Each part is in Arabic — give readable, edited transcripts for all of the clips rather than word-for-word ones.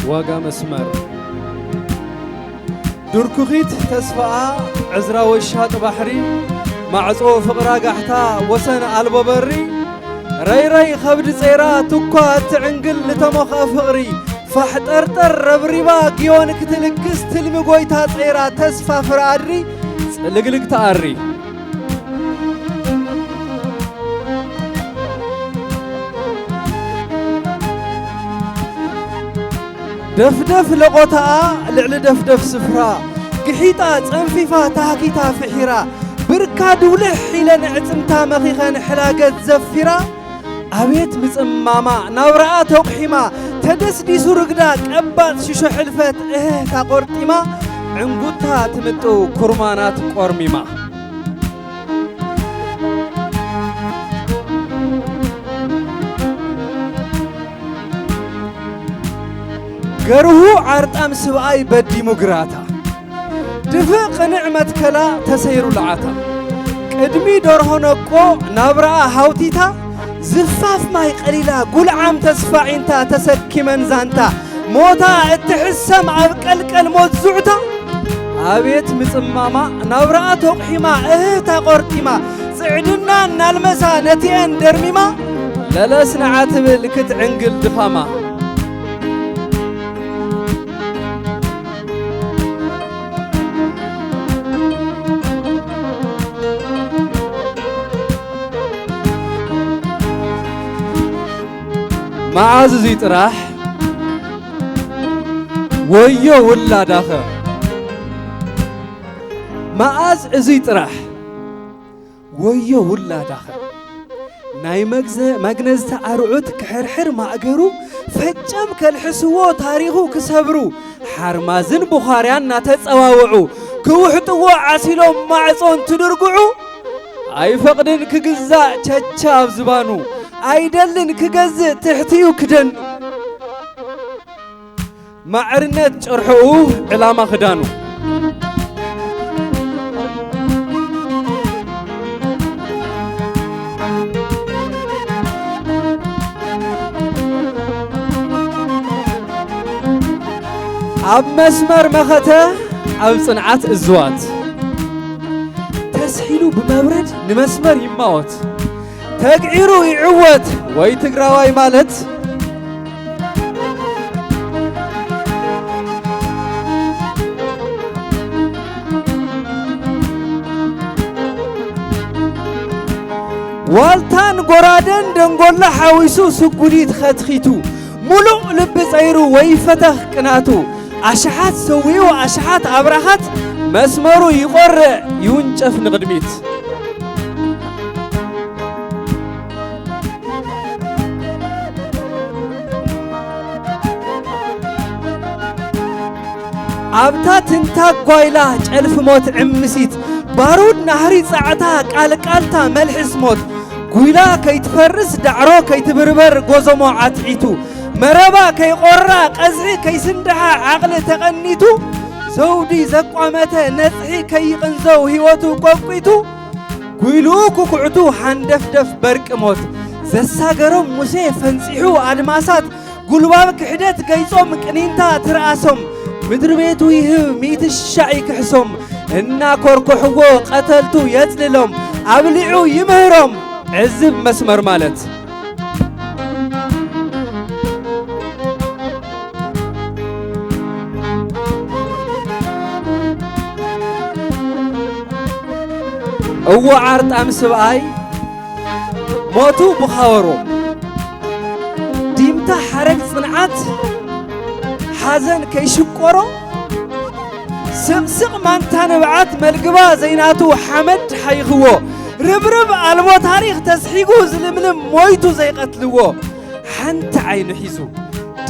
واقع مسمر دركوخيت تسفاء عزرا وشهات بحري معصو فقرا قحتا وسن ألبو بري ري ري خبد زيرا تكوات تعنقل لتمخ فقري فحترتر ربريبا قيونك تلكس تلمي قويتا زيرا تسفا فرادري لقلق تاري دفدف لقطاء لعل دفدف سفرا قحيطا تنفيفا تاكيتا فحيرا بركاد ولحي لنعتمتا مخيخان حلاقات زفرا أبيت مزماما نورا توقحيما تدسدي سرقدا كأبات ششو حلفت تاقورتيما عنقوتا تمتو كرمانات قرميما قروه عرطام سبعي بدي مقراتا دفق نعمة كلا تسير العتا قدمي دورهنكو نابرا هاوتيتا زفاف ماي قليلا قول عام تسفعينتا تسكي منزانتا موتا اتحسم عبقلقل موت زعتا أبيت مصماما نابرا توقحيما تا قرطيما سعدنا نالمسا نتيان درميما للسنا عاتب لكت عنقل دفاما معاز زيت راح ويو ولا داخل معاز زيت راح ويو ولا داخل ناي مجنز تعرعت كحرحر ما أجرو فجم كالحسوو تاريخو كسبرو حرمازن بخاريان ناتت أواوعو كوحتوا عسيلو معصون تدرقعو أي فقدن كجزاء تشاب زبانو أيدلن كجزء تحتيو كدن معرنت جرحوه إلى ما خدانو عب مسمر مخته أو صنعات الزوات تسحيلو بمورد نمسمر يموت تقعيرو يعوت ويتقراواي مالت والتان قرادن دنقول حاويسو سقوليت خدخيتو ملو لب صيرو ويفتخ قناتو أشحات سويو أشحات أبرحات مسمرو يقرع يونجف نقدميت عبتات انتاق قويلة جلف موت عمسيت بارود نهري ساعتا قالتا ملحس موت قويلة كي تفرس دعرو كي تبربر قوزمو عاتعيتو مربا كي قراق أزعي كي سندحا عقل تغنيتو زودي زقومته نزعي كي قنزو هيوتو قوقيتو قويلو كوكعتو حندفدف برق موت زساقرم موسي فنسيحو أدماسات قلباب كحدت قيصوم كنينتا ترأسوم مدر بيتو يهب ميت الشعي كحسوم إنا كوركوحو قتلتو يزللهم أبلعو يمهرهم عزب مسمر مالت هو عرض أمس بأي موتو بخاورو ديمتا حرق صنعات حزن كيشكورو سقسق مانتا نبعات ملقبا زيناتو حمد حيخوو ربرب ألبو تاريخ تسحيقو زلملم مويتو زي قتلوه حنت عين حيسو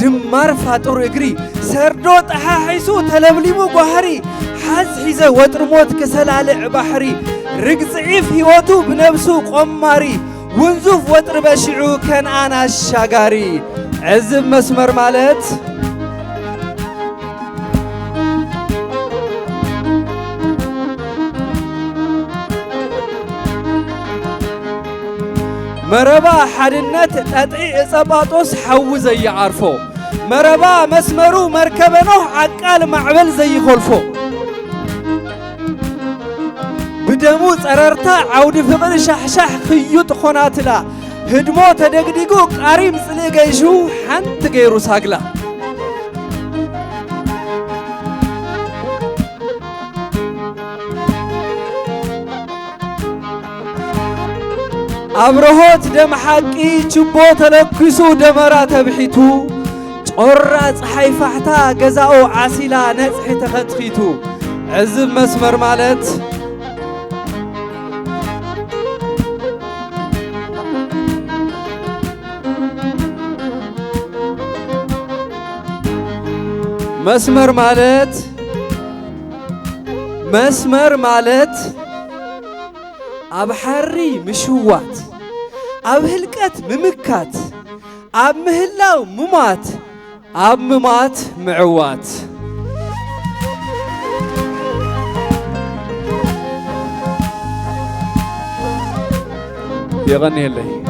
دمار فاتور اجري سردوت حيسو تلملمو قهري حز حيزة وترموت كسلالع بحري رقص عيف هيوتو بنفسو قماري ونزوف وتر بشعو كان أنا الشاقاري عزب مسمر مالت مربا حدنت تطعي إصاباتوس حو زي عارفو مربا مسمرو مركبنو عقال معبل زي خلفو بدمو صررتا عود فقر شحشح خيوط خناتلا هدمو تدقدقو قاريم صليغيشو حنت غيرو ساقلا أبرهوت دم حقي چبو تلكسو دمرا تبحيتو قرات حيفحتا جزاو عسيلا نزحي تختخيتو عزب مسمر مالت مسمر مالت أب حري مشوات أب هلكت ممكات أب مهلاو ممات أب ممات معوات يغني اللي